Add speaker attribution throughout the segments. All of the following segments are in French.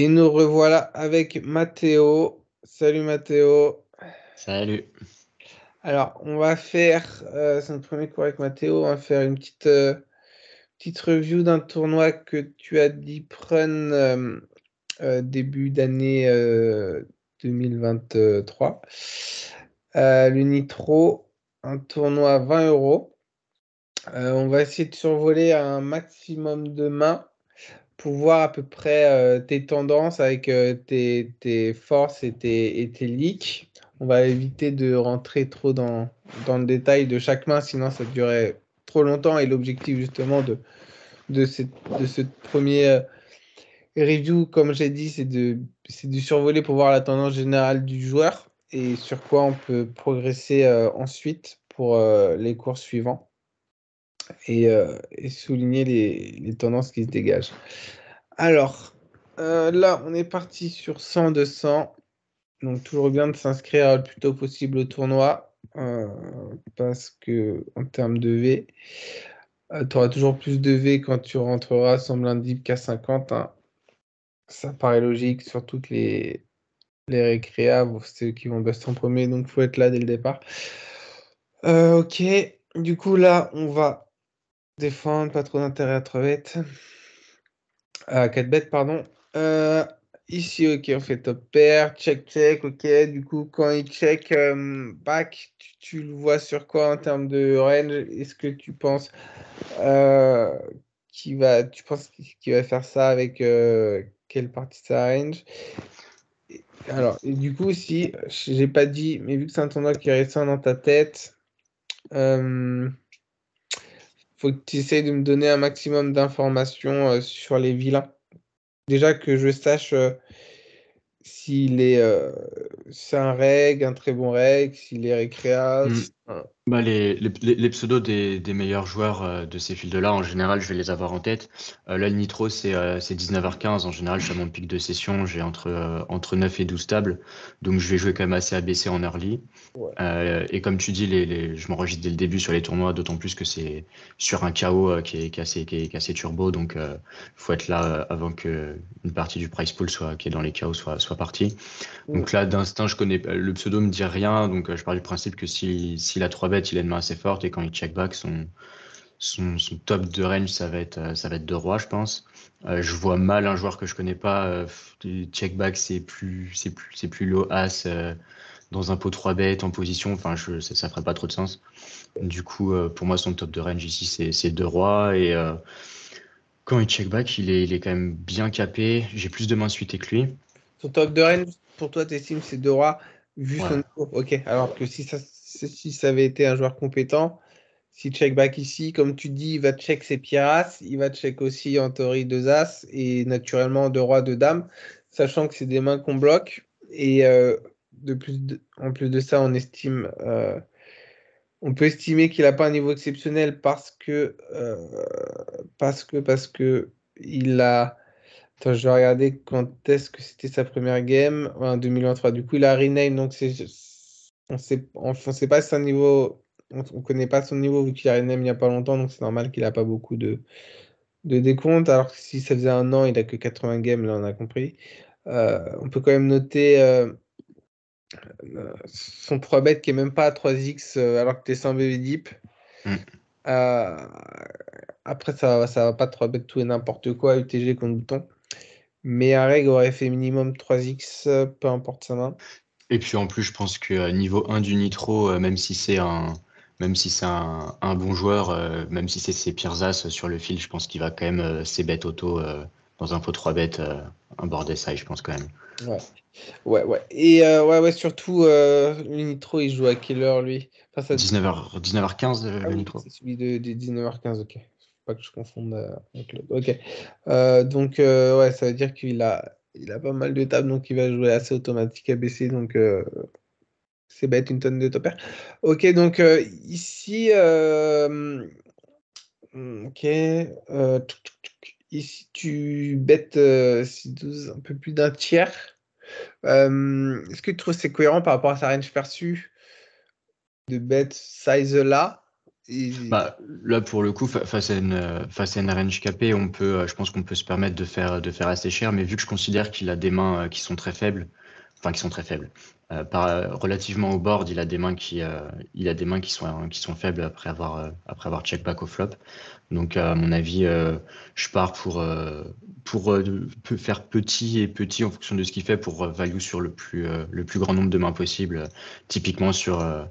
Speaker 1: Et nous revoilà avec Mathéo. Salut Mathéo.
Speaker 2: Salut.
Speaker 1: Alors, on va faire, c'est notre premier cours avec Mathéo, on va faire une petite review d'un tournoi que tu as dit prenne début d'année 2023. Le Nitro, un tournoi à 20 euros. On va essayer de survoler un maximum de mains pour voir à peu près tes tendances avec tes forces et tes leaks. On va éviter de rentrer trop dans le détail de chaque main, sinon ça durait trop longtemps. Et l'objectif justement de ce premier review, comme j'ai dit, c'est de survoler pour voir la tendance générale du joueur et sur quoi on peut progresser ensuite pour les cours suivants et souligner les tendances qui se dégagent. Alors, là, on est parti sur 100 de 100. Donc, toujours bien de s'inscrire le plus tôt possible au tournoi. Parce que en termes de V, tu auras toujours plus de V quand tu rentreras sans blindy qu'à 50, hein. Ça paraît logique sur toutes les récréas. C'est eux qui vont bust en premier, donc il faut être là dès le départ. Ok, du coup, là, on va défendre, pas trop d'intérêt à 3 bêtes. À 4 bêtes, pardon. Euh, Ici, ok, on fait top pair, check, check, ok. Du coup, quand il check back, tu le vois sur quoi en termes de range? Est-ce que tu penses euh, qu'il va faire ça avec quelle partie de sa range? Alors, et du coup, si j'ai pas dit, mais vu que c'est un tournoi qui est récent dans ta tête, faut que tu essayes de me donner un maximum d'informations sur les vilains. Déjà que je sache s'il est, c'est un reg, un très bon reg, s'il est récréa.
Speaker 2: Hmm. Bah, les pseudos des meilleurs joueurs de ces fields-là, en général, je vais les avoir en tête. Là, le Nitro, c'est 19h15. En général, je suis à mon pic de session. J'ai entre 9 et 12 tables. Donc, je vais jouer quand même assez abaissé en early.
Speaker 1: Ouais.
Speaker 2: Et comme tu dis, je m'enregistre dès le début sur les tournois, d'autant plus que c'est sur un KO qui est assez turbo. Donc, faut être là avant que une partie du prize pool qui est dans les KO soit partie.
Speaker 1: Mm.
Speaker 2: Donc là, d'instinct, je connais le pseudo me dit rien. Donc, je pars du principe que s'il a 3 bêtes, il a une main assez forte. Et quand il check back, son top de range, ça va être de roi, je pense. Je vois mal un joueur que je connais pas. Check back, c'est plus low as dans un pot 3 bêtes en position. Enfin, ça ferait pas trop de sens. Du coup, pour moi, son top de range ici, c'est deux rois. Et quand il check back, il est quand même bien capé. J'ai plus de mains suitées que lui.
Speaker 1: Son top de range, pour toi, t'estimes c'est deux rois, vu son
Speaker 2: Ouais.
Speaker 1: niveau. Ok, alors que si ça avait été un joueur compétent, s'il check back ici, comme tu dis, il va check ses pierres, il va check aussi en théorie deux as et naturellement deux rois, deux dames, sachant que c'est des mains qu'on bloque. Et en plus de ça, on peut estimer qu'il n'a pas un niveau exceptionnel parce que il a. Attends, je vais regarder quand est-ce que c'était sa première game. Ouais, en 2023. Du coup, il a rename, donc on sait pas si c'est un niveau. On connaît pas son niveau vu qu'il a rename il n'y a pas longtemps, donc c'est normal qu'il n'a pas beaucoup de décompte. Alors que si ça faisait un an, il a que 80 games, là on a compris. On peut quand même noter son 3 bet qui est même pas à 3x alors que tu es sans BB Deep.
Speaker 2: Mm.
Speaker 1: Euh, Après, ça va pas 3 bet tout et n'importe quoi, UTG contre bouton. Mais un reg aurait fait minimum 3x, peu importe sa main.
Speaker 2: Et puis en plus, je pense que niveau 1 du Nitro, même si c'est un bon joueur, même si c'est ses pires as sur le fil, je pense qu'il va quand même ses bêtes auto dans un pot 3 bêtes, un board SI, je pense quand même.
Speaker 1: Ouais, ouais, ouais. Et ouais, ouais, surtout, le Nitro, il joue à quelle heure, lui? Enfin, ça...
Speaker 2: 19h15
Speaker 1: Ah
Speaker 2: le
Speaker 1: oui,
Speaker 2: Nitro.
Speaker 1: c'est celui de 19h15, ok. Faut pas que je confonde avec l'autre. Ok. Donc, ouais, ça veut dire qu'il a pas mal de tables, donc il va jouer assez automatique ABC, donc c'est bête, une tonne de topper. Ok, donc ici, ok. Ici, tu bêtes 6-12, un peu plus d'un tiers. Est-ce que tu trouves que c'est cohérent par rapport à sa range perçue de bet size là?
Speaker 2: Bah, là, pour le coup, face à une range capée, je pense qu'on peut se permettre de faire assez cher, mais vu que je considère qu'il a des mains qui sont très faibles, enfin, qui sont très faibles, relativement au board, il a des mains qui sont faibles après avoir check back au flop. Donc, à mon avis, je pars pour faire petit et petit en fonction de ce qu'il fait pour value sur le plus grand nombre de mains possible. Typiquement sur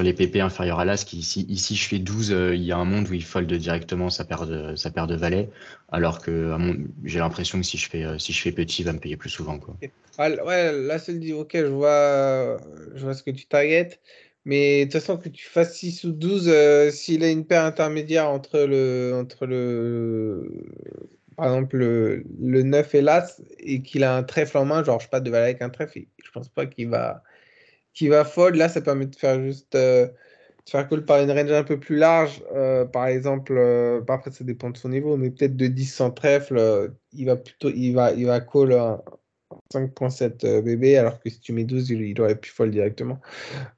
Speaker 2: les PP inférieurs à l'As, ici je fais 12, il y a un monde où il fold directement sa paire de valets, alors que j'ai l'impression que si je fais petit, il va me payer plus souvent, quoi.
Speaker 1: Ok. Ouais, là, c'est dit, ok, je vois ce que tu targetes. Mais de toute façon, que tu fasses 6 ou 12, s'il a une paire intermédiaire par exemple, le 9 et l'As, et qu'il a un trèfle en main, genre, je sais pas, de valet avec un trèfle, je pense pas qu'il va fold. Là, ça permet de faire juste, de faire call par une range un peu plus large. Par exemple, bah, après, ça dépend de son niveau, mais peut-être de 10 sans trèfle, il va call 5.7 bébé, alors que si tu mets 12, il aurait pu fold directement.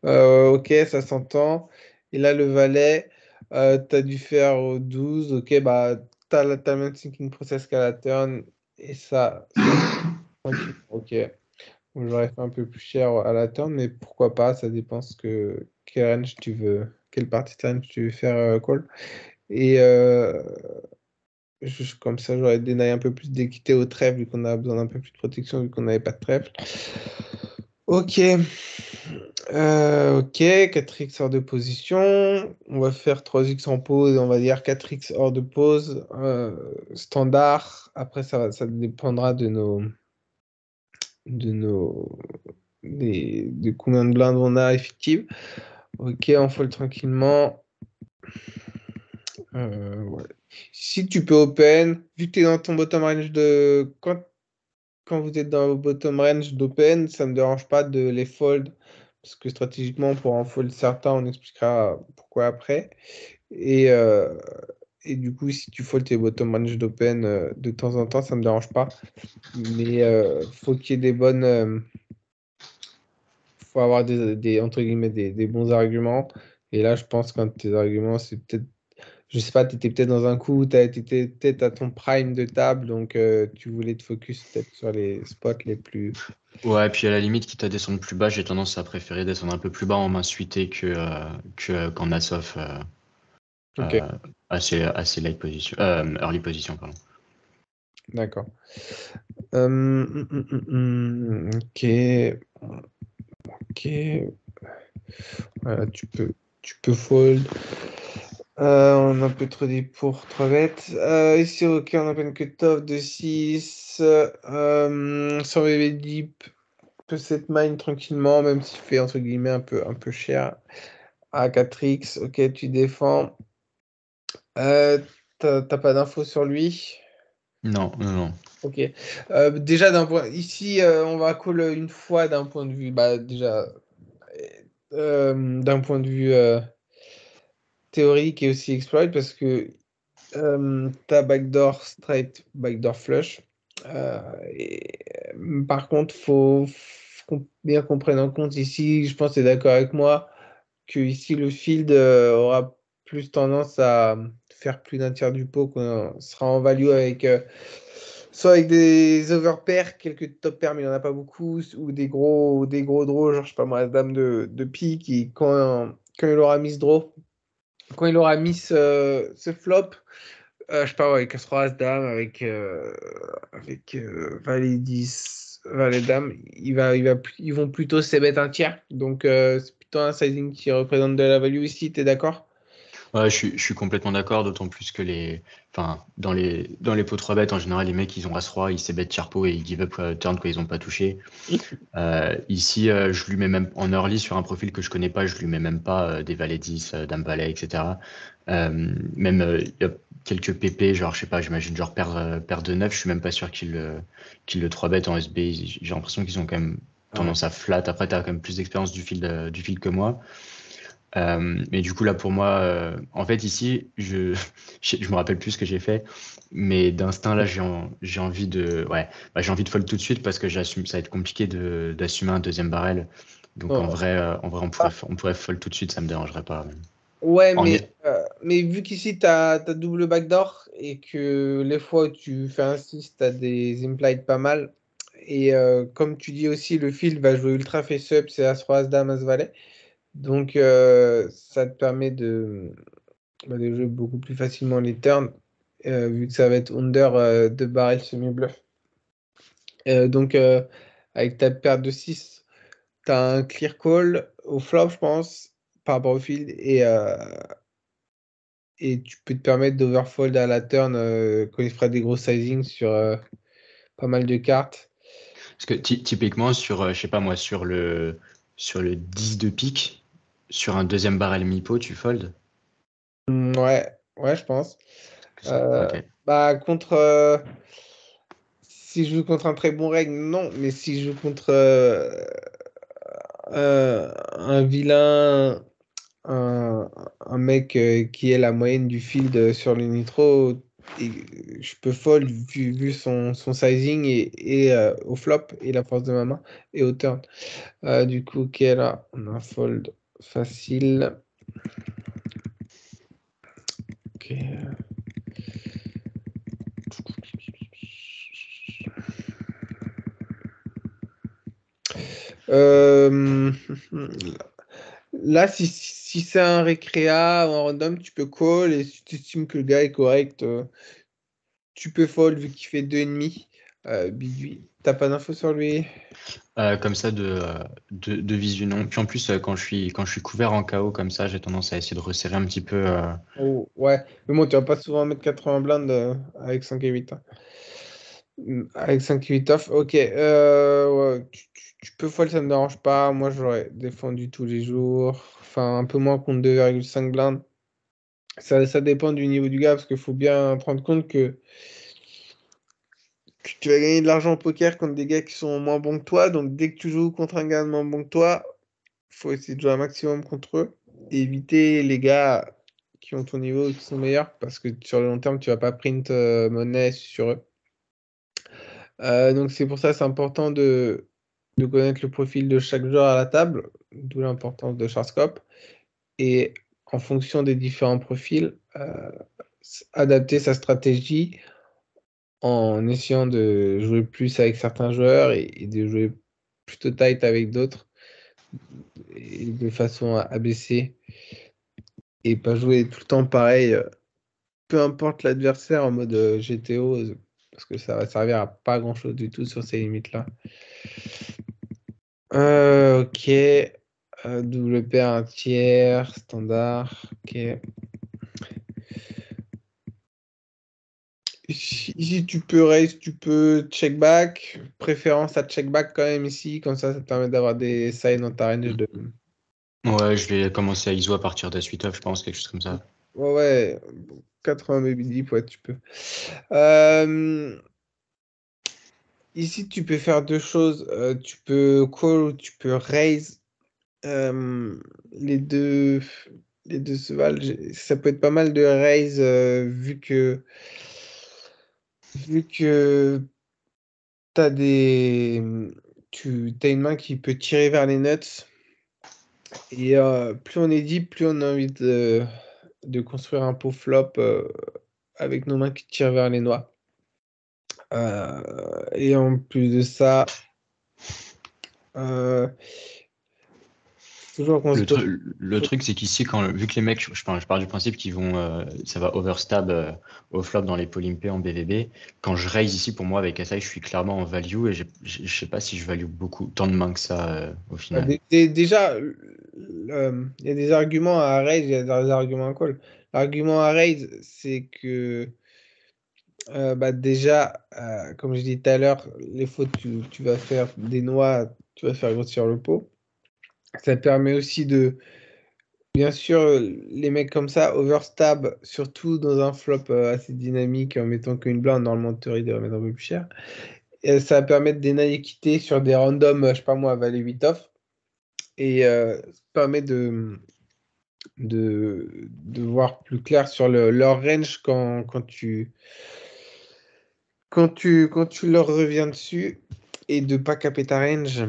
Speaker 1: Ok, ça s'entend. Et là, le valet, tu as dû faire au 12. Ok, bah, t'as le même thinking process qu'à la turn. Et ça tranquille. Ok. Bon, j'aurais fait un peu plus cher à la turn, mais pourquoi pas, ça dépend quel range tu veux, quelle partie de range tu veux faire call. Et comme ça, j'aurais deny un peu plus d'équité au trèfle, vu qu'on a besoin d'un peu plus de protection, vu qu'on n'avait pas de trèfle. Ok. Ok, 4x hors de position. On va faire 3x en pause, on va dire 4x hors de pause. Standard. Après, ça dépendra de combien de blindes on a effectives. Ok, on fold tranquillement. Ouais. Si tu peux open, vu que tu es dans ton bottom range quand vous êtes dans le bottom range d'open, ça ne me dérange pas de les fold. Parce que stratégiquement, pour en fold certains, on expliquera pourquoi après. Et, euh, et du coup, si tu fold tes bottom range d'open de temps en temps, ça ne me dérange pas. Mais faut qu'il y ait faut avoir entre guillemets, des bons arguments. Et là, je pense qu'un de tes arguments, c'est peut-être, je sais pas, tu étais peut-être dans un coup où tu étais peut-être à ton prime de table, donc tu voulais te focus peut-être sur les spots les plus.
Speaker 2: Ouais, et puis à la limite, quitte à descendre plus bas, j'ai tendance à préférer descendre un peu plus bas en main suitée qu'en as-off
Speaker 1: Ok,
Speaker 2: euh, assez late position, early position, pardon.
Speaker 1: d'accord. Ok, ok. Voilà, tu peux fold. On a un peu trop dit pour 3 bêtes. Ici, ok, on a peine que top de 6. Sans bébé deep, peut set mine tranquillement, même s'il fait entre guillemets un peu cher. À 4x, ok, tu défends. Euh, t'as pas d'infos sur lui?
Speaker 2: Non, non, non.
Speaker 1: Ok. Déjà, ici, on va call une fois d'un point de vue. Bah, déjà, d'un point de vue théorique et aussi exploit, parce que t'as backdoor straight, backdoor flush. Par contre, faut bien qu'on prenne en compte ici, je pense que tu es d'accord avec moi, que ici le field aura plus tendance à faire plus d'un tiers du pot, qu'on sera en value soit avec des overpairs, quelques top pairs, mais il n'y en a pas beaucoup, ou des gros draws, genre je sais pas moi, dame de pique, et quand il aura mis ce draw, quand il aura mis ce flop, je sais pas, ouais, avec As-Roi, As-Dame, avec Valet 10, Valet Dame, ils vont plutôt se mettre un tiers. Donc, c'est plutôt un sizing qui représente de la value ici, t'es d'accord?
Speaker 2: Ouais, je suis complètement d'accord, d'autant plus que enfin, dans les pots 3 bêtes, en général, les mecs, ils ont As-Roi, ils bet tiers pot et ils give up turn quand ils ont pas touché. Ici, je lui mets même en early sur un profil que je connais pas, je lui mets même pas des valets 10, dame valet, etc. Même il y a quelques PP, genre je sais pas, j'imagine genre paire de 9, je suis même pas sûr qu'ils le 3 bet en SB. J'ai l'impression qu'ils ont quand même
Speaker 1: Ah ouais.
Speaker 2: tendance à flat. Après, tu as quand même plus d'expérience du fil que moi. Mais du coup, là, pour moi, en fait, ici, je me rappelle plus ce que j'ai fait, mais d'instinct, là, j'ai envie ouais, j'ai envie de fold tout de suite parce que j'assume, ça va être compliqué d'assumer un deuxième barrel. Donc, en
Speaker 1: Non.
Speaker 2: vrai, on pourrait fold tout de suite, ça me dérangerait pas.
Speaker 1: Ouais,
Speaker 2: En
Speaker 1: mais
Speaker 2: est-
Speaker 1: mais vu qu'ici, tu as double backdoor et que les fois où tu fais un 6, tu as des implied pas mal. Et comme tu dis aussi, le field va jouer ultra face-up, c'est As-Roi, As-Dame, As-Valet. Donc, ça te permet de jouer beaucoup plus facilement les turns, vu que ça va être under de barrel semi-bluff. Donc, avec ta paire de 6, tu as un clear call au flop, je pense, par rapport au field, et tu peux te permettre d'overfold à la turn quand il fera des gros sizing sur pas mal de cartes.
Speaker 2: Parce que typiquement, je sais pas moi, sur le 10 de pique, sur un deuxième barrel mi-pot, tu fold?
Speaker 1: Ouais, ouais, je pense. Euh,
Speaker 2: Ok.
Speaker 1: Bah, si je joue contre un très bon règle, non, mais si je joue contre un vilain, un mec qui est la moyenne du field sur le nitro, et je peux fold vu son sizing et au flop et la force de ma main et au turn. Du coup, ok, là, on a un fold facile. Ok. Euh, Là, si c'est un récréa ou un random, tu peux call et si tu estimes que le gars est correct, tu peux fold vu qu'il fait 2,5. Bidouille. T'as pas d'infos sur lui?
Speaker 2: Comme ça de visu, non. Puis en plus, quand je suis couvert en KO comme ça, j'ai tendance à essayer de resserrer un petit peu.
Speaker 1: Oh, ouais. Mais bon, tu vas pas souvent mettre 80 blindes avec 5 et 8, hein. Avec 5 et 8 off, ok. Ouais, tu peux fold, ça me dérange pas. Moi, j'aurais défendu tous les jours. Enfin, un peu moins contre 2,5 blindes. Ça dépend du niveau du gars, parce qu'il faut bien te rendre compte que tu vas gagner de l'argent au poker contre des gars qui sont moins bons que toi. Donc, dès que tu joues contre un gars moins bon que toi, faut essayer de jouer un maximum contre eux et éviter les gars qui ont ton niveau et qui sont meilleurs parce que sur le long terme, tu vas pas print monnaie sur eux. Donc, c'est pour ça c'est important de connaître le profil de chaque joueur à la table, d'où l'importance de Charscope. Et en fonction des différents profils, adapter sa stratégie en essayant de jouer plus avec certains joueurs et de jouer plutôt tight avec d'autres et de façon à baisser et pas jouer tout le temps pareil, peu importe l'adversaire en mode GTO, parce que ça va servir à pas grand-chose du tout sur ces limites-là. Ok, double paire, un tiers, standard, ok. Ici, tu peux raise, tu peux check back. Préférence à check back quand même ici. Comme ça te permet d'avoir des sides dans ta range de.
Speaker 2: Ouais, je vais commencer à ISO à partir de suite off, je pense, quelque chose comme ça.
Speaker 1: Ouais, ouais. 80 baby deep, ouais, tu peux. Euh, Ici, tu peux faire deux choses. Tu peux call ou tu peux raise. Euh, les deux, les deux se valent. Ça peut être pas mal de raise vu que t'as des, tu as une main qui peut tirer vers les nuts. Et plus on est deep, plus on a envie de construire un pot flop avec nos mains qui tirent vers les noix. Et en plus de ça, euh, toujours qu'on se pose.
Speaker 2: Le truc, c'est qu'ici, vu que les mecs, je pars du principe qu'ils vont, ça va overstab au flop dans les polympés en BVB. Quand je raise ici, pour moi, avec SI, je suis clairement en value et je sais pas si je value beaucoup, tant de mains que ça au final.
Speaker 1: Déjà, il y a des arguments à raise, il y a des arguments à call. L'argument à raise, c'est que bah déjà, comme je dis tout à l'heure, les fautes, tu vas faire des noix, tu vas faire grossir le pot. Ça te permet aussi bien sûr, les mecs comme ça, overstab, surtout dans un flop assez dynamique, en mettant qu'une blinde, normalement, en théorie, de remettre un peu plus cher. Et ça va permettre des nailles équité sur des randoms, je sais pas moi, valet 8 off. Et ça permet de voir plus clair sur leur range quand tu leur reviens dessus et de pas caper ta range.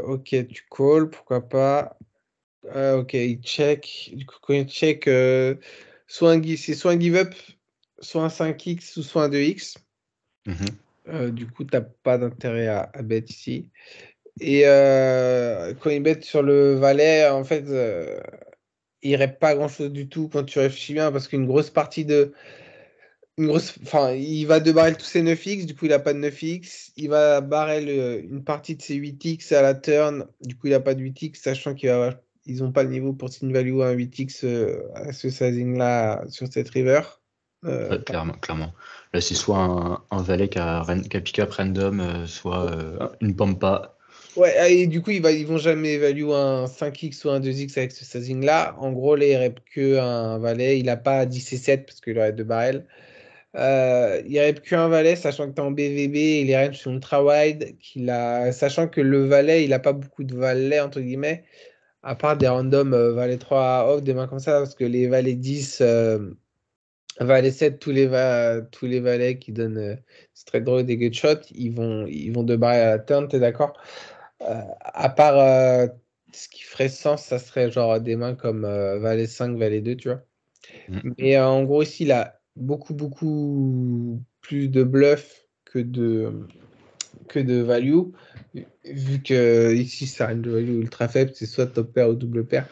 Speaker 1: Ok, tu call, pourquoi pas. Ok, il check. Du coup, quand il check, c'est soit un give up, soit un 5x ou soit un 2x.
Speaker 2: Mhm.
Speaker 1: Du coup, t'as pas d'intérêt à bet ici. Et quand il bet sur le valet, en fait, il reste pas grand-chose du tout quand tu réfléchis bien, parce qu'une grosse partie de... Enfin, il va de barrel tous ses 9x, du coup, il a pas de 9x. Il va barrel une partie de ses 8x à la turn, du coup, il a pas de 8x, sachant ils ont pas le niveau pour sin value à un 8x à ce sizing-là sur cette river.
Speaker 2: Ouais, clairement, clairement. Là, c'est soit un valet qui a pick-up random, soit une pampa.
Speaker 1: Ouais, et du coup, ils vont jamais évaluer un 5x ou un 2x avec ce sizing-là. En gros, là, il rep que un valet. Il n'a pas 10 et 7 parce qu'il aurait deux barrels. Il rep qu'un valet, sachant que tu es en BVB et les ranges sont ultra wide. Sachant que le valet, il n'a pas beaucoup de valets, entre guillemets, à part des randoms valet 3 off, des mains comme ça, parce que les valets 10, valet 7, tous les valets qui donnent straight draw et des gut shots, ils vont de barrel à la turn, t'es d'accord? À part ce qui ferait sens, ça serait genre des mains comme Valet 5, Valet 2, tu vois.
Speaker 2: Mm.
Speaker 1: Mais en gros, ici, il a beaucoup, beaucoup plus de bluff que de value. Vu que ici, ça a une value ultra faible, c'est soit top pair ou double pair.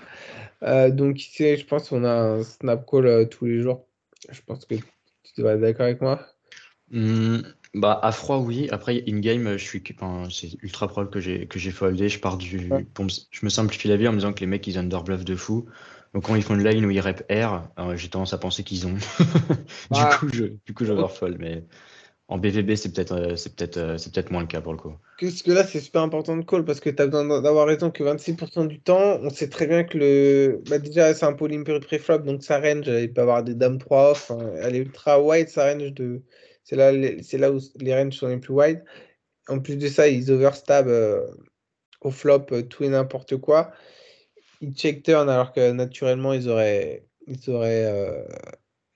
Speaker 1: Donc ici, je pense qu'on a un snap call tous les jours. Je pense que tu devrais être d'accord avec moi.
Speaker 2: Hmm, bah, à froid, oui. Après, in-game, enfin, c'est ultra probable que j'ai foldé.
Speaker 1: Ouais.
Speaker 2: Je me simplifie la vie en me disant que les mecs, ils underbluff de fou. Donc, quand ils font une line où ils rep R, j'ai tendance à penser qu'ils ont.
Speaker 1: Ah,
Speaker 2: Du coup, je overfold. Mais en BVB, c'est peut-être moins le cas pour le coup.
Speaker 1: Parce que là, c'est super important de call parce que tu as besoin d'avoir raison que 26% du temps, on sait très bien que Bah, déjà, c'est un pool impaired preflop, donc sa range, il peut avoir des dames 3 off. Hein, elle est ultra wide, sa range de. C'est là où les ranges sont les plus wide. En plus de ça, ils overstab au flop tout et n'importe quoi. Ils check turn alors que naturellement, ils auraient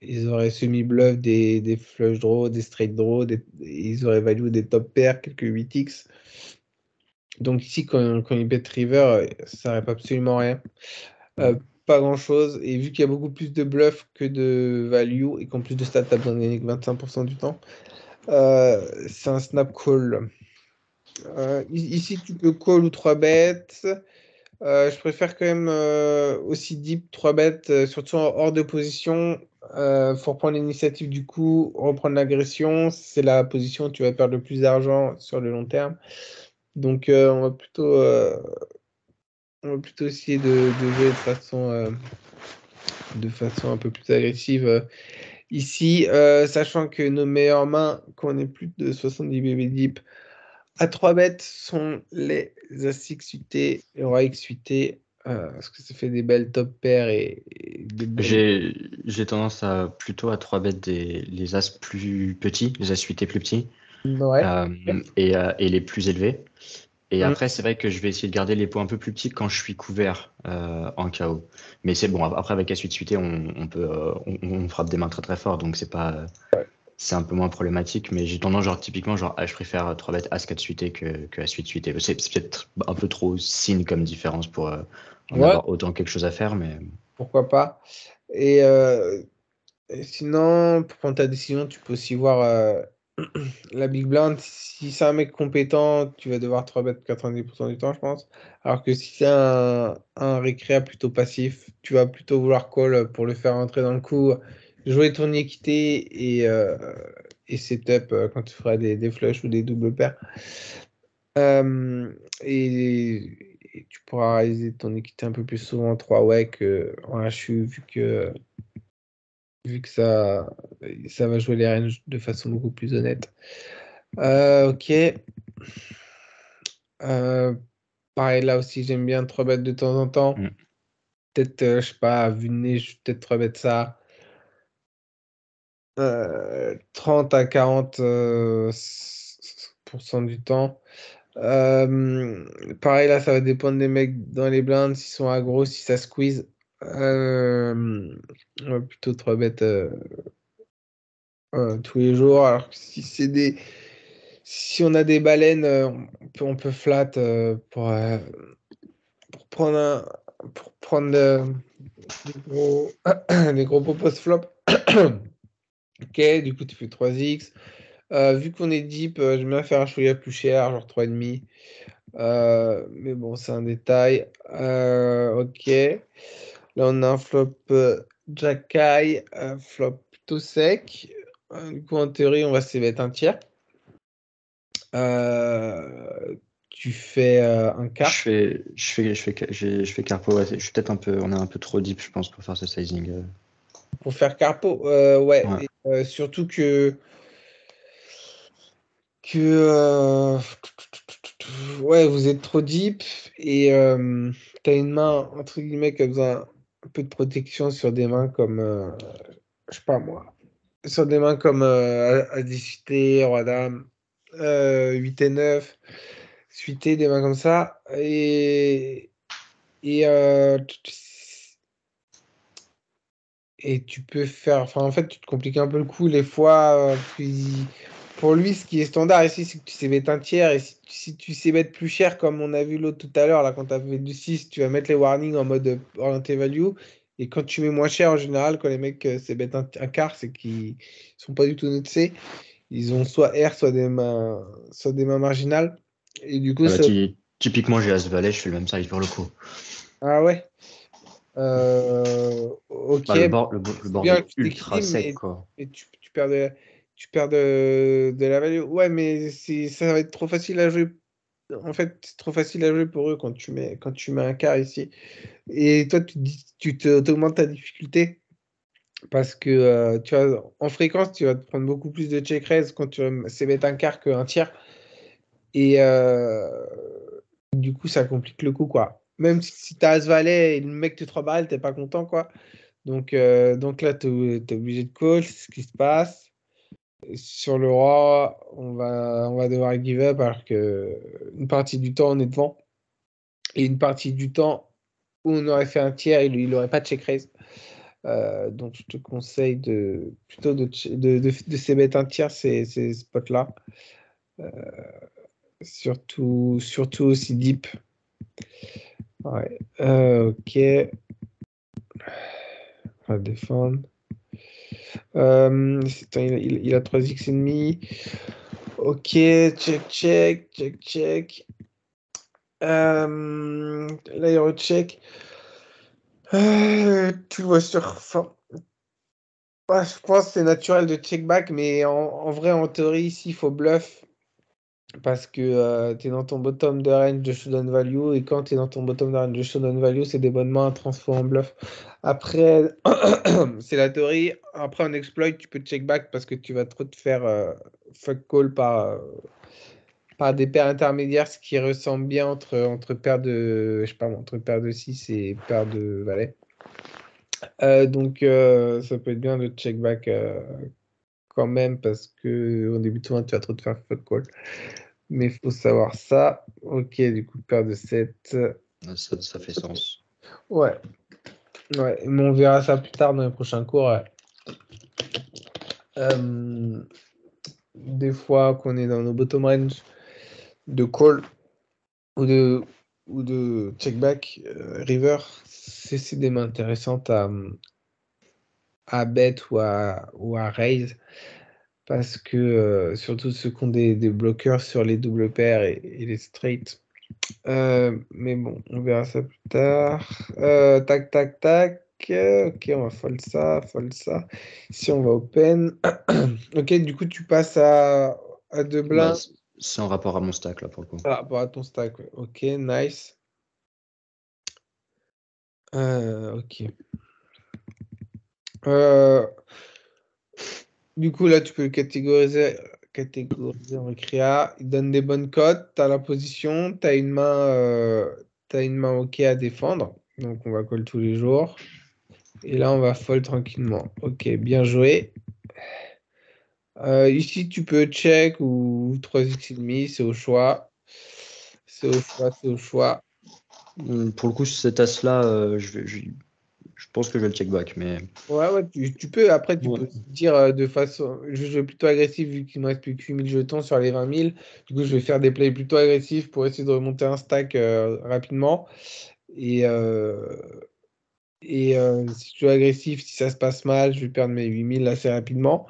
Speaker 1: semi-bluff des flush draws, des straight draws, ils auraient value des top pairs, quelques 8x. Donc ici, quand il bet river, ça répond absolument rien. Euh, pas grand-chose. Et vu qu'il y a beaucoup plus de bluff que de value, et qu'en plus de ça, tu as besoin de gagner que 25% du temps, c'est un snap call. Ici, tu peux call ou 3 bêtes. Je préfère quand même aussi deep 3 bêtes, surtout hors de position. Faut reprendre l'initiative du coup, reprendre l'agression. C'est la position où tu vas perdre le plus d'argent sur le long terme. Donc on va plutôt essayer de jouer de façon un peu plus agressive ici, sachant que nos meilleures mains, quand on est plus de 70 BB deep, à 3 bêtes sont les As X UT et Roi X UT, parce que ça fait des belles top pairs et des belles.
Speaker 2: J'ai tendance plutôt à 3 bet les as plus petits, les as suités plus petits,
Speaker 1: Ouais.
Speaker 2: et les plus élevés. Et
Speaker 1: Mm.
Speaker 2: après, c'est vrai que je vais essayer de garder les pots un peu plus petits quand je suis couvert en KO. Mais c'est bon, après avec As-8 suité, on peut, on frappe des mains très très fort, donc c'est un peu moins problématique. Mais j'ai tendance, genre typiquement, je préfère 3 bêtes As 4 suité que As-8 suité. C'est peut-être un peu trop signe comme différence pour en
Speaker 1: Ouais,
Speaker 2: avoir autant quelque chose à faire, mais
Speaker 1: pourquoi pas. Et sinon, pour prendre ta décision, tu peux aussi voir la Big Blind. Si c'est un mec compétent, tu vas devoir 3 bêtes 90% du temps, je pense. Alors que si c'est un récréa plutôt passif, tu vas plutôt vouloir call pour le faire entrer dans le coup, jouer ton équité et setup quand tu feras des flushs ou des doubles paires. Et tu pourras réaliser ton équité un peu plus souvent en 3 way qu'en HU, vu que ça va jouer les ranges de façon beaucoup plus honnête. Ok. Euh, Pareil, là aussi, j'aime bien 3 bêtes de temps en temps.
Speaker 2: mm.
Speaker 1: Peut-être, je sais pas, vu le nez, je vais peut-être 3 bêtes ça. 30 à 40 pour cent du temps. Pareil, là, ça va dépendre des mecs dans les blindes, s'ils sont aggro, si ça squeeze. On va plutôt 3 bêtes tous les jours. Alors que si on a des baleines, on peut flat pour prendre pour prendre les gros pot post-flop. Ok, du coup, tu fais 3x. Vu qu'on est deep, j'aime bien faire un chouïa plus cher, genre 3,5. Mais bon, c'est un détail. Ok. Là, on a un flop Jack High, flop plutôt sec. Du coup, en théorie, on va se mettre un tiers. Tu fais un quart.
Speaker 2: Je fais carpo. Ouais, je suis peut-être on est un peu trop deep, je pense, pour faire ce sizing.
Speaker 1: Pour faire carpo, ouais.
Speaker 2: Ouais.
Speaker 1: Et, surtout que ouais, vous êtes trop deep et t'as une main, entre guillemets, qui a besoin un peu de protection sur des mains comme, je sais pas moi, sur des mains comme à 18 Roi Dame, 8 et 9, suité, des mains comme ça. Et, et tu peux faire, enfin, en fait, tu te compliques un peu le coup les fois. Pour lui, ce qui est standard ici, c'est que tu sais mettre un tiers. Et si tu sais mettre plus cher, comme on a vu l'autre tout à l'heure, là, quand tu as fait du 6, tu vas mettre les warnings en mode orienté value. Et quand tu mets moins cher, en général, quand les mecs c'est mettre un quart, c'est qu'ils sont pas du tout notés. Ils ont soit R, soit des mains marginales. Et du coup,
Speaker 2: Ah bah,
Speaker 1: ça.
Speaker 2: typiquement, j'ai As Valet, je fais le même size pour le coup.
Speaker 1: Ah ouais. Ok,
Speaker 2: Bah, le
Speaker 1: c'est
Speaker 2: board
Speaker 1: bien
Speaker 2: est
Speaker 1: que tu
Speaker 2: ultra
Speaker 1: t'équilibres,
Speaker 2: sec, quoi.
Speaker 1: mais tu perds de la value. Ouais, mais ça va être trop facile à jouer. En fait, c'est trop facile à jouer pour eux quand tu mets un quart ici. Et toi, t'augmentes ta difficulté parce que tu vois, en fréquence, tu vas te prendre beaucoup plus de check raise quand tu vas c'est mettre un quart qu'un tiers. Et du coup, ça complique le coup, quoi. Même si t'as As-Valet et le mec te 3 barrels, t'es pas content, quoi. Donc là, tu es obligé de call, c'est ce qui se passe. Sur le roi, on va devoir give up alors que une partie du temps, on est devant. Et une partie du temps où on aurait fait un tiers, il n'aurait pas de check raise. Donc je te conseille plutôt de se mettre un tiers ces spots-là. Euh, surtout aussi deep. Ouais. Ok. On va défendre. Il a 3x et demi. Ok, check. Là, il recheck. Tu le vois sur. Enfin, ouais, je pense que c'est naturel de check back, mais en vrai, en théorie, ici, il faut bluff parce que tu es dans ton bottom de range de showdown value et quand tu es dans ton bottom de range de showdown value, c'est des bonnes mains à transformer en bluff. Après, c'est la théorie. Après, en exploit, tu peux check back parce que tu vas trop te faire fuck call par des paires intermédiaires, ce qui ressemble bien entre paires de, je sais pas, moi, entre paires de 6 et paires de valets. Donc, ça peut être bien de check back quand même parce que au début de tournoi, tu vas trop te faire fuck call. Mais il faut savoir ça. Ok, du coup, paire de 7.
Speaker 2: Ça fait sens.
Speaker 1: Ouais. Ouais, mais on verra ça plus tard dans les prochains cours. Ouais. Des fois qu'on est dans nos bottom range de call ou de check back river, c'est des mains intéressantes à bet ou à raise parce que surtout ceux qui ont des bloqueurs sur les doubles paires et les straights. Mais bon, on verra ça plus tard. Tac. Ok, on va fold ça. Ici, on va open. Ok, du coup, tu passes à deux
Speaker 2: Bah,
Speaker 1: blindes
Speaker 2: c'est en rapport à mon stack, là, pour le coup.
Speaker 1: par rapport à ton stack. Ouais. Ok, nice. Ok. Euh, du coup, là, tu peux le catégoriser en récréa. Il donne des bonnes cotes. Tu as la position. Tu as t'as une main OK à défendre. Donc, on va call tous les jours. Et là, on va fold tranquillement. Ok, bien joué. Ici, tu peux check ou 3x et demi, c'est au choix. C'est au choix.
Speaker 2: Pour le coup, cet as-là, je pense que je vais le check back, mais.
Speaker 1: Ouais, tu peux. Après, tu
Speaker 2: Ouais.
Speaker 1: peux dire de façon. Je joue plutôt agressif vu qu'il me reste plus que 8000 jetons sur les 20 000. Du coup, je vais faire des plays plutôt agressifs pour essayer de remonter un stack rapidement. Et, si je joue agressif, si ça se passe mal, je vais perdre mes 8000 assez rapidement.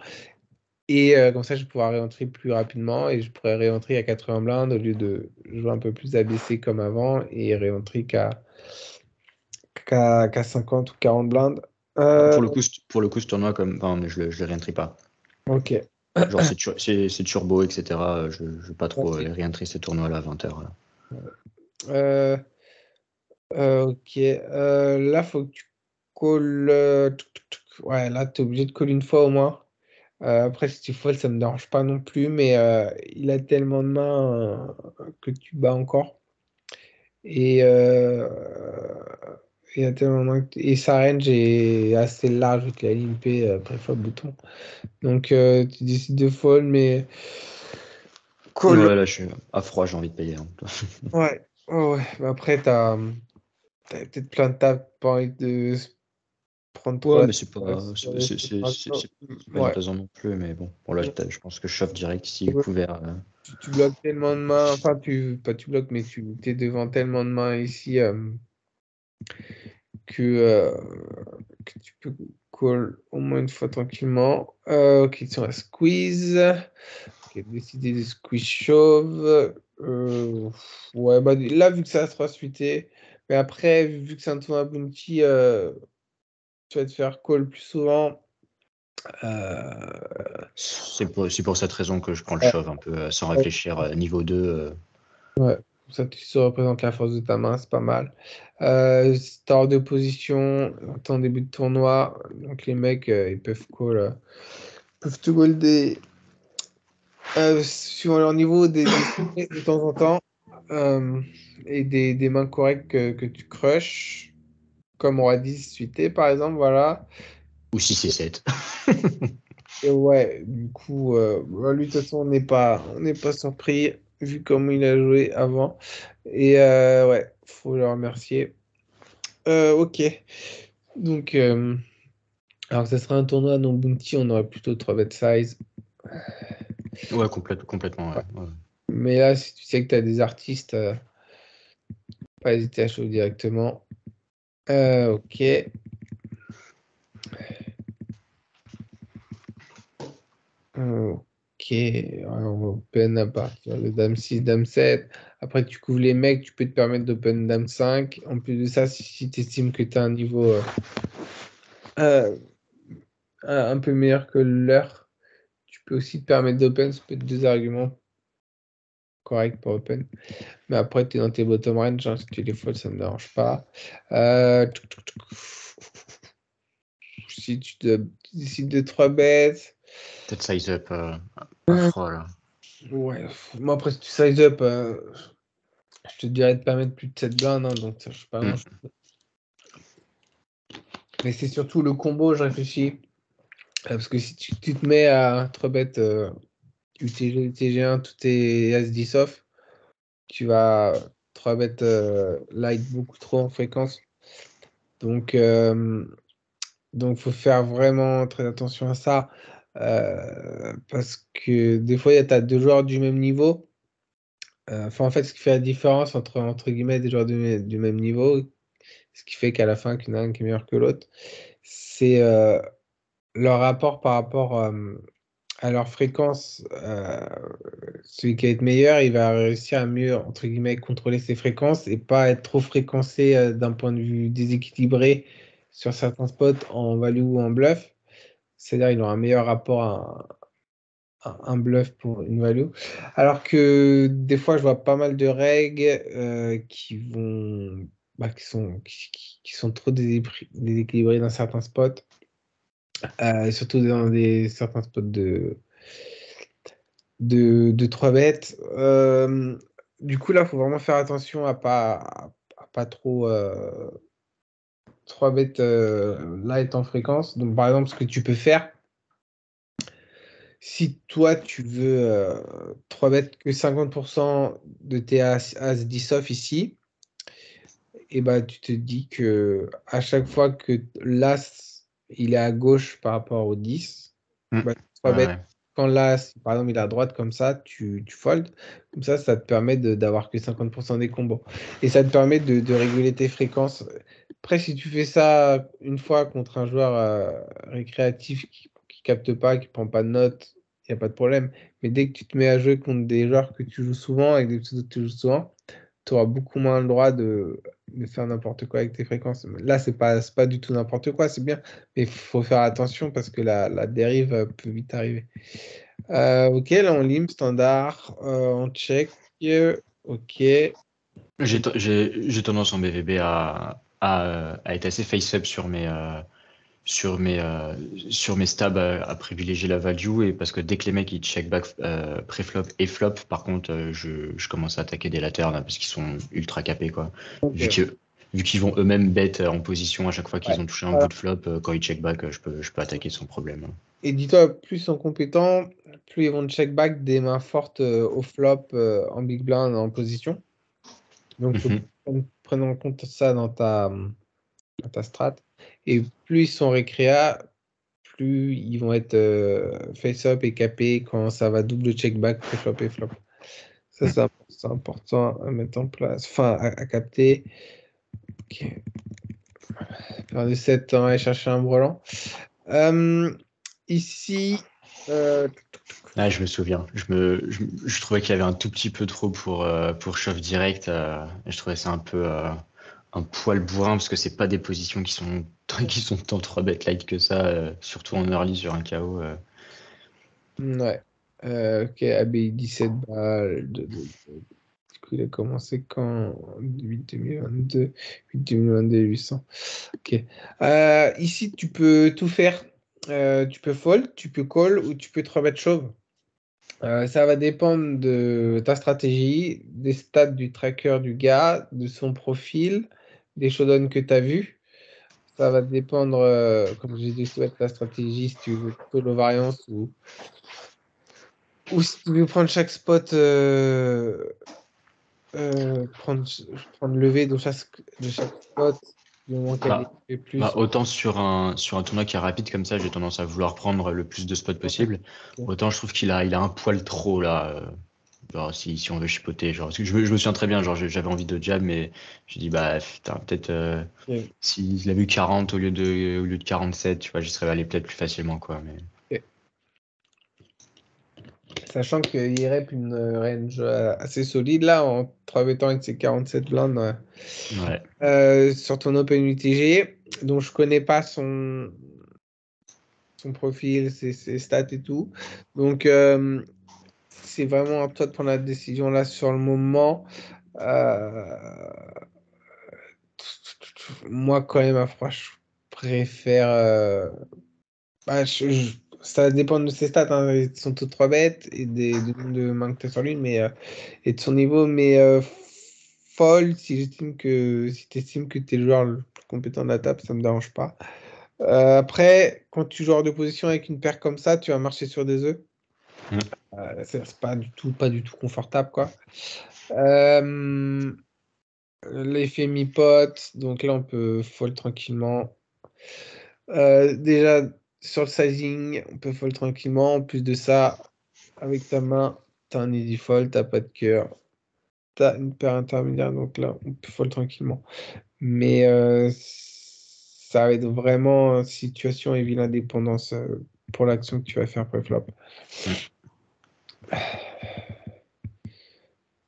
Speaker 1: Et comme ça, je vais pouvoir réentrer plus rapidement et je pourrais réentrer à 80 blindes au lieu de jouer un peu plus abaissé comme avant et réentrer qu'à 50 ou 40 blindes.
Speaker 2: Pour le coup, ce tournoi, enfin, je le réentrie pas.
Speaker 1: Ok.
Speaker 2: Genre, c'est turbo, etc. Je ne veux pas trop
Speaker 1: Ok.
Speaker 2: réentrer ces tournois-là à 20h.
Speaker 1: Euh, ok. Là, faut que tu calls. Ouais, là, tu es obligé de call une fois au moins. Après, si tu fold, ça me dérange pas non plus, mais il a tellement de mains que tu bats encore. Et il y a tellement de mains et sa range est assez large avec la ligne P préfet bouton. Donc, tu décides de fold, mais call.
Speaker 2: Ouais, là, je suis à froid, j'ai envie de payer. Hein.
Speaker 1: Ouais, ouais. Mais après, t'as peut-être plein de tables, pas envie de se prendre trop
Speaker 2: Ouais,
Speaker 1: la
Speaker 2: mais
Speaker 1: tête
Speaker 2: c'est pas,
Speaker 1: sur les séparations.
Speaker 2: c'est pas une
Speaker 1: Ouais.
Speaker 2: raison non plus. Mais bon, là, je pense que je chauffe direct ici,
Speaker 1: Ouais.
Speaker 2: couvert.
Speaker 1: Tu bloques tellement de mains, enfin, pas tu bloques, mais tu es devant tellement de mains ici que, euh, que tu peux call au moins une fois tranquillement. Ok, sur la squeeze. Ok, décider de squeeze chauve. Ouais, bah là, vu que ça a 3 suité, mais après, vu que c'est un tournoi bounty, tu vas te faire call plus souvent.
Speaker 2: C'est pour cette raison que je prends le
Speaker 1: Ouais,
Speaker 2: shove un peu sans
Speaker 1: ouais,
Speaker 2: réfléchir. Niveau 2.
Speaker 1: ouais. Comme ça, tu se représentes la force de ta main, c'est pas mal. Si t'es hors de position, en début de tournoi, donc les mecs, ils peuvent call, peuvent te golder suivant leur niveau de temps en temps euh, et des mains correctes que tu crush, comme roi 10 suité par exemple, voilà.
Speaker 2: Ou 6 et 7.
Speaker 1: Et ouais, du coup, bah, lui, de toute façon, on n'est pas surpris vu comment il a joué avant. Et ouais, faut le remercier. Ok, donc, alors ça sera un tournoi non bounty, on aurait plutôt 3 bet size.
Speaker 2: Ouais, complètement.
Speaker 1: Ouais.
Speaker 2: Ouais.
Speaker 1: Mais là, si tu sais que tu as des artistes, pas hésiter à chaud directement. Ok. Ok. Alors, on open à partir de Dame 6, Dame 7. Après, tu couvres les mecs, tu peux te permettre d'open Dame 5. En plus de ça, si tu estimes que tu as un niveau euh, un peu meilleur que leur, tu peux aussi te permettre d'open. Ça peut être deux arguments corrects pour open. Mais après, tu es dans tes bottom range. Hein, si tu les folds, ça ne me dérange pas. Si tu décides de 3 bêtes.
Speaker 2: Peut-être size up à froid là.
Speaker 1: Ouais, moi après si tu size up, je te dirais de pas mettre plus de 7 blindes, hein, donc ça je sais pas grand-chose. Mais c'est surtout le combo, je réfléchis. Parce que si tu te mets à 3 bêtes UTG, UTG1, tout est As-10 off, tu vas 3 bêtes light beaucoup trop en fréquence. Donc, faut faire vraiment très attention à ça. Parce que des fois, tu as deux joueurs du même niveau. Enfin, en fait, ce qui fait la différence entre guillemets des joueurs du même niveau, ce qui fait qu'à la fin, qu'il y en a un qui est meilleur que l'autre, c'est leur rapport par rapport à leur fréquence. Celui qui va être meilleur, il va réussir à mieux, entre guillemets, contrôler ses fréquences et pas être trop fréquencé d'un point de vue déséquilibré sur certains spots en value ou en bluff. C'est-à-dire, il aura un meilleur rapport un bluff pour une value. Alors que des fois, je vois pas mal de règles qui vont, bah, qui sont trop déséquilibrées dans certains spots, surtout dans certains spots de 3 bêtes. Du coup, là, il faut vraiment faire attention à pas trop 3 bêtes light en fréquence. Donc, par exemple, ce que tu peux faire, si toi, tu veux 3 bêtes que 50% de tes As 10 off ici, et bah, tu te dis que à chaque fois que l'As il est à gauche par rapport au 10,
Speaker 2: Mm.
Speaker 1: bah, 3
Speaker 2: Ouais,
Speaker 1: bêtes
Speaker 2: ouais.
Speaker 1: quand là, si par exemple il est à droite comme ça, tu fold. Comme ça te permet d'avoir que 50% des combos. Et ça te permet de réguler tes fréquences. Après, si tu fais ça une fois contre un joueur récréatif qui capte pas, qui prend pas de notes, il n'y a pas de problème. Mais dès que tu te mets à jouer contre des joueurs que tu joues souvent, avec des pseudos que tu joues souvent, tu auras beaucoup moins le droit de faire n'importe quoi avec tes fréquences. Là, c'est pas du tout n'importe quoi, c'est bien. Mais il faut faire attention parce que la dérive peut vite arriver. Ok, là on lim, standard, on check. Ok.
Speaker 2: J'ai tendance en BVB à être assez face-up sur mes stabs à privilégier la value et parce que dès que les mecs ils check back pré-flop et flop, par contre, je commence à attaquer des latternes parce qu'ils sont ultra capés quoi. Vu
Speaker 1: Ok.
Speaker 2: que vu qu'ils vont eux-mêmes bet en position à chaque fois qu'ils
Speaker 1: Ouais.
Speaker 2: ont touché un
Speaker 1: Voilà.
Speaker 2: bout de flop, quand ils check back, je peux attaquer sans problème.
Speaker 1: Et dis-toi, plus ils sont compétents, plus ils vont check back des mains fortes au flop, en big blind, en position. Donc, il faut que
Speaker 2: Mhm.
Speaker 1: tu prennes en compte ça dans ta strat. Et plus ils sont récréa, plus ils vont être face-up et capés quand ça va double check-back, pré-flop et flop. Ça, c'est important à mettre en place, enfin, à capter. Ok. Faire des 7 ans et chercher un brelan. Ici, euh,
Speaker 2: Ah, je me souviens. Je trouvais qu'il y avait un tout petit peu trop pour shove direct. Et je trouvais ça un poil bourrin parce que c'est pas des positions qui sont, qui sont tant 3 bet light que ça, surtout en early sur un KO.
Speaker 1: ouais. Ok, ABI 17 balles. Du coup, il a commencé quand? 8 2022. 8 2022, 800. Ok. Ici, tu peux tout faire. Tu peux fold, tu peux call ou tu peux 3 bet chauve. Ça va dépendre de ta stratégie, des stats du tracker du gars, de son profil, des showdowns que tu as vus. Ça va dépendre, comme j'ai dit, de ta stratégie, si tu veux call aux variances ou si tu veux prendre chaque spot, prendre, prendre levé de chaque spot, du moment qu'elle est
Speaker 2: Bah,
Speaker 1: fait
Speaker 2: bah,
Speaker 1: plus.
Speaker 2: autant sur un tournoi qui est rapide comme ça, j'ai tendance à vouloir prendre le plus de spots possible. Autant je trouve il a un poil trop là. Genre si on veut chipoter, genre parce que je me souviens très bien, genre j'avais envie de jab, mais je dis bah putain, peut-être
Speaker 1: Ok.
Speaker 2: s'il avait eu 40 au lieu de 47, tu vois, j'y serais allé peut-être plus facilement quoi. Mais
Speaker 1: Ok. Sachant qu'il rep une range assez solide là, en 3 bétants avec ses 47 blindes
Speaker 2: ouais.
Speaker 1: sur ton Open UTG, dont je connais pas son profil, ses stats et tout. Donc, c'est vraiment à toi de prendre la décision là sur le moment. Euh, Moi, quand même, à froid, je préfère. Bah, ça dépend de ses stats, hein. Ils sont tous 3 bêtes et du nombre de mains que tu as sur lui, et de son niveau. Mais fold, si tu estimes que tu es le joueur le plus compétent de la table, ça me dérange pas. Après, quand tu joues hors de position avec une paire comme ça, tu vas marcher sur des œufs.
Speaker 2: Mm.
Speaker 1: C'est pas du tout confortable, quoi. Euh, L'effet mi-pot, donc là, on peut fold tranquillement. Déjà, sur le sizing, on peut fold tranquillement. En plus de ça, avec ta main, t'as un easy fold, t'as pas de cœur, t'as une paire intermédiaire, donc là, on peut fold tranquillement. Mais ça va être vraiment situation et ville indépendance pour l'action que tu vas faire pré-flop.
Speaker 2: Mm.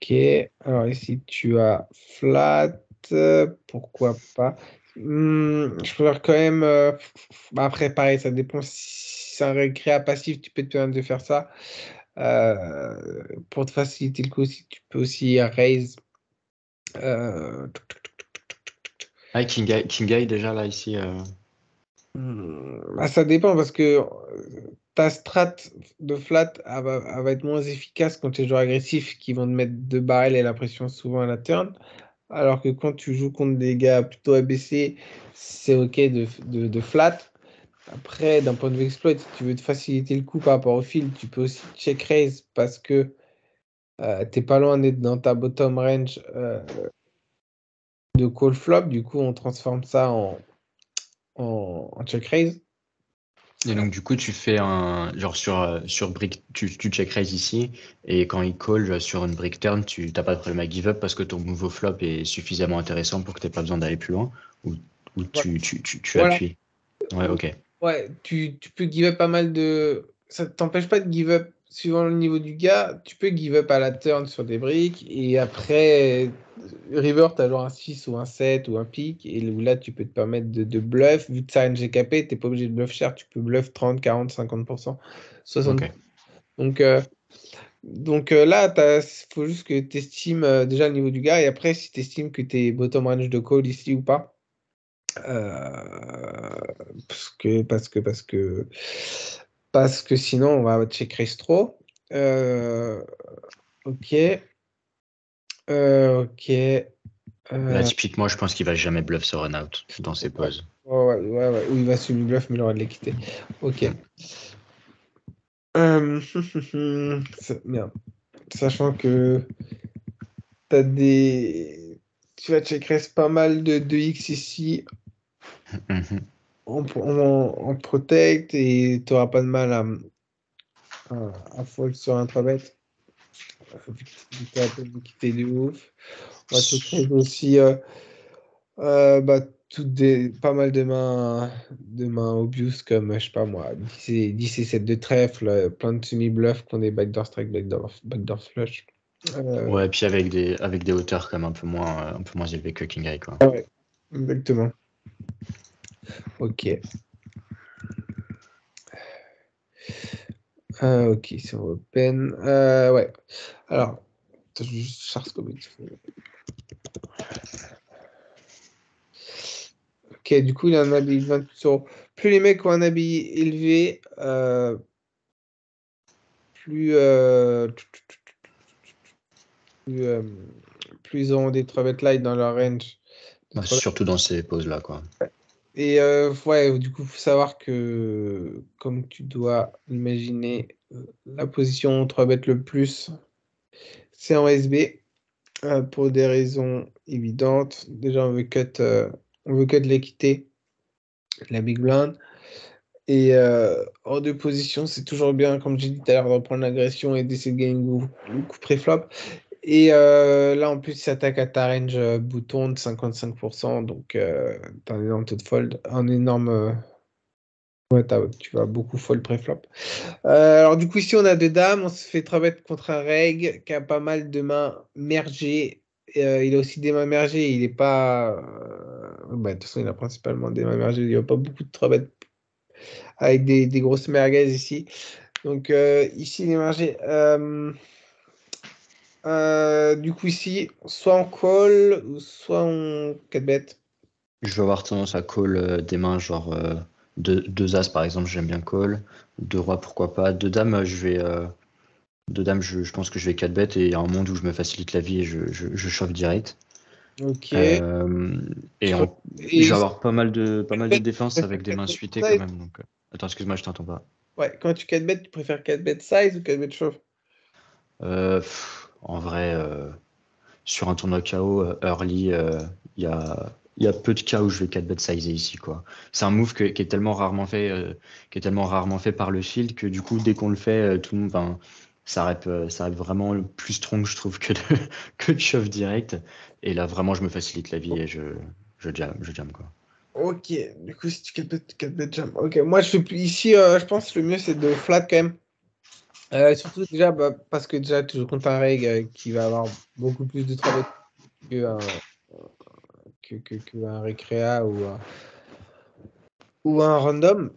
Speaker 1: Ok, alors ici tu as flat, pourquoi pas. Je préfère quand même. Bah après, pareil, ça dépend si c'est un récréa passif, tu peux te permettre de faire ça. Pour te faciliter le coup, aussi, tu peux aussi raise. euh,
Speaker 2: Ah, King Guy déjà là ici.
Speaker 1: Bah, ça dépend parce que ta strat de flat elle va être moins efficace quand tu es joueur agressif qui vont te mettre deux barrels et la pression souvent à la turn. Alors que quand tu joues contre des gars plutôt ABC, c'est ok de flat. Après, d'un point de vue exploit, si tu veux te faciliter le coup par rapport au field, tu peux aussi check raise parce que t'es pas loin d'être dans ta bottom range de call flop. Du coup, on transforme ça en check raise.
Speaker 2: Et donc, du coup, tu fais genre sur brick, tu check raise ici, et quand il call sur une brick turn, tu n'as pas de problème à give up parce que ton nouveau flop est suffisamment intéressant pour que tu n'aies pas besoin d'aller plus loin, ou
Speaker 1: Ouais.
Speaker 2: tu
Speaker 1: Voilà.
Speaker 2: appuies. Ouais, ok.
Speaker 1: Ouais, tu peux give up pas mal de. Ça t'empêche pas de give up suivant le niveau du gars. Tu peux give up à la turn sur des briques et après, river, t'as genre un 6 ou un 7 ou un pic. Et où là, tu peux te permettre de bluff. Vu que ça a un GKP, t'es pas obligé de bluff cher. Tu peux bluff 30, 40, 50%, 60%.
Speaker 2: Ok.
Speaker 1: Donc, là, faut juste que tu estimes déjà le niveau du gars. Et après, si tu estimes que tu es bottom range de call ici ou pas. Euh, parce que sinon, on va check raise trop. Euh, ok. Ok.
Speaker 2: Là,
Speaker 1: Euh,
Speaker 2: typiquement, je pense qu'il va jamais bluff ce run out dans ses
Speaker 1: ouais,
Speaker 2: pauses.
Speaker 1: ouais. Ou il va semi-bluff, mais il aura de l'équité. Ok.
Speaker 2: Hmm.
Speaker 1: Euh, Merde. Sachant que t'as des. Tu vas check raise pas mal de X ici
Speaker 2: Mhm.
Speaker 1: en protect et tu n'auras pas de mal à fold sur un 3 bet. Vu que t'as pas d'équité de ouf. On va check raise aussi bah, pas mal de mains obvious comme, je sais pas moi, 10 et 7 de trèfle, plein de semi-bluffs qui ont des backdoor strike, backdoor flush. Euh,
Speaker 2: Ouais, puis avec des hauteurs comme un peu moins élevées que King High, quoi.
Speaker 1: ouais, exactement. Ok. Ok, c'est open. Ouais. Alors, attends, je vais juste charge comme Ok, du coup, il a un habit de 28 euros. Plus les mecs ont un habit élevé, plus, plus, euh, plus ils auront des 3 bet light dans leur range. De
Speaker 2: Bah,
Speaker 1: 3 bet.
Speaker 2: surtout dans ces pauses-là, quoi.
Speaker 1: Et ouais, du coup, faut savoir que, comme tu dois imaginer, la position 3 bet le plus, c'est en SB, pour des raisons évidentes. Déjà, on veut cut l'équité, la big blind. Et hors de position, c'est toujours bien, comme j'ai dit tout à l'heure, de reprendre l'agression et d'essayer de gagner le coup pré-flop. Et là, en plus, il s'attaque à ta range bouton de 55%, donc t'as un énorme taux de fold, un énorme. Ouais, tu vas beaucoup fold pré-flop. Alors, du coup, ici, on a deux dames, on se fait 3 bet contre un reg qui a pas mal de mains mergées. Il a aussi des mains mergées, il est pas. Bah, de toute façon, il a principalement des mains mergées, il n'y a pas beaucoup de 3 bet avec des grosses merguez ici. Donc ici, les margés. Du coup, ici, soit on call, ou soit on 4 bet.
Speaker 2: Je vais avoir tendance à call des mains, genre deux as, par exemple, j'aime bien call. Deux rois, pourquoi pas. Deux dames, deux dames, je pense que je vais 4 bet, et il y a un monde où je me facilite la vie et je chauffe direct.
Speaker 1: Ok.
Speaker 2: Euh, et
Speaker 1: Sur-
Speaker 2: je vais
Speaker 1: Et
Speaker 2: avoir pas mal de
Speaker 1: tu
Speaker 2: défense avec
Speaker 1: préfères
Speaker 2: des
Speaker 1: 4
Speaker 2: mains
Speaker 1: bet
Speaker 2: suitées quand
Speaker 1: size?
Speaker 2: même. Donc, attends, excuse-moi, je t'entends pas.
Speaker 1: Ouais, quand tu 4 bet, tu préfères 4 bet size ou 4 bet shove?
Speaker 2: En vrai, sur un tournoi KO early, il y a peu de cas où je vais 4 bet sizer ici, quoi. C'est un move qui est tellement rarement fait, par le field que du coup, dès qu'on le fait, tout le monde, ben, ça reste vraiment plus strong, je trouve, que de shove direct. Et là, vraiment, je me facilite la vie et je jam, quoi.
Speaker 1: Ok, du coup, si tu 4 bet jam. Ok, moi, je fais plus. Ici, je pense que le mieux, c'est de flat quand même. Surtout déjà, bah, parce que déjà, tu joues contre un reg qui va avoir beaucoup plus de 3 bet qu'un récréa ou un random.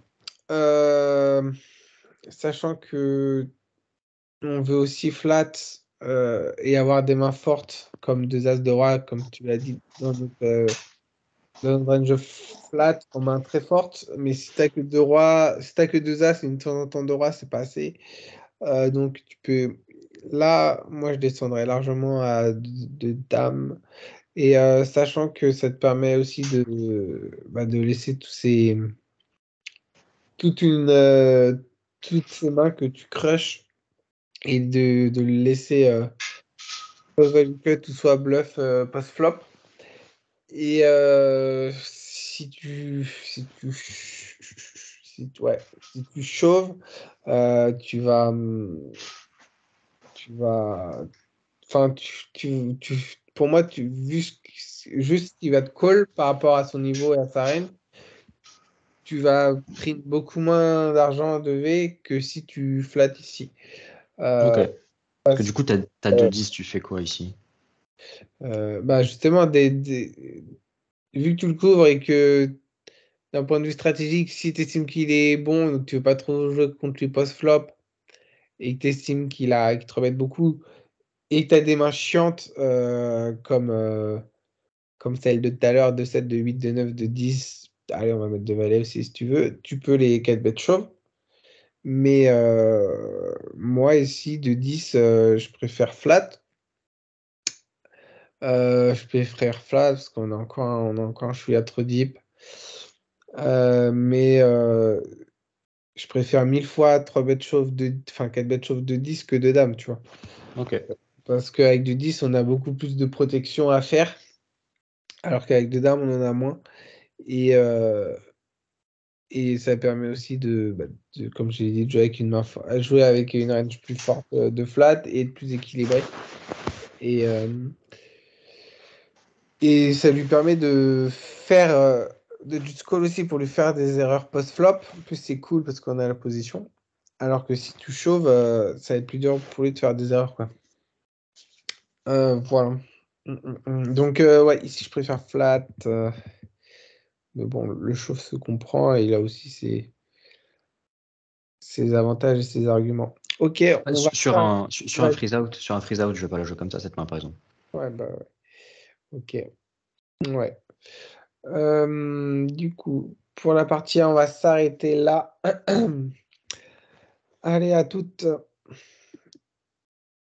Speaker 1: Euh, Sachant que on veut aussi flat et avoir des mains fortes comme deux as de roi, comme tu l'as dit dans notre range flat, en main très forte. Mais si t'as que deux rois, si t'as que deux as et une temps en temps de roi, c'est pas assez. Donc tu peux. Là, moi je descendrais largement à deux dames. Et sachant que ça te permet aussi de laisser toute une, toutes ces mains que tu crushes et de le laisser soit value cut ou soit bluff post-flop. Et si tu chauves, tu vas, enfin, pour moi, juste ce qui va te call par rapport à son niveau et à sa range, tu vas prendre beaucoup moins d'argent de V que si tu flattes ici.
Speaker 2: Ok.
Speaker 1: Euh,
Speaker 2: Parce que
Speaker 1: parce
Speaker 2: du
Speaker 1: que,
Speaker 2: coup, t'as 2-10, tu fais quoi ici?
Speaker 1: bah justement, vu que tu le couvres et que d'un point de vue stratégique, si tu estimes qu'il est bon, donc tu veux pas trop jouer contre lui post-flop, et que tu estimes qu'il te rebête beaucoup, et que tu as des mains chiantes comme celle de tout à l'heure, de 7, de 8, de 9, de 10, allez, on va mettre de valet aussi si tu veux, tu peux les 4 bêtes chauves. Mais moi ici, de 10, je préfère flat. Je préfère flat parce qu'on a encore un chouïa trop deep. Mais je préfère 1000 fois 3 bêtes chauves enfin 4 bêtes chauves de 10 que de dames, tu vois.
Speaker 2: Ok.
Speaker 1: Parce qu'avec du 10, on a beaucoup plus de protection à faire, alors qu'avec de dames, on en a moins. Et, et ça permet aussi comme je l'ai dit, de jouer avec jouer avec une range plus forte de flat et de plus équilibrée. Et, et ça lui permet de faire du call aussi pour lui faire des erreurs post-flop. En plus, c'est cool parce qu'on a la position. Alors que si tu chauves, ça va être plus dur pour lui de faire des erreurs, quoi. Voilà. Donc, ouais, ici, je préfère flat. Mais bon, le chauve se comprend et il a aussi ses avantages et ses arguments. Ok,
Speaker 2: Ah,
Speaker 1: on va
Speaker 2: Sur
Speaker 1: faire.
Speaker 2: un freeze out, je vais pas la jouer comme ça, cette main, par exemple.
Speaker 1: Ouais, bah ouais. Ok. Ouais. Du coup, pour la partie 1, on va s'arrêter là. Allez, à toutes.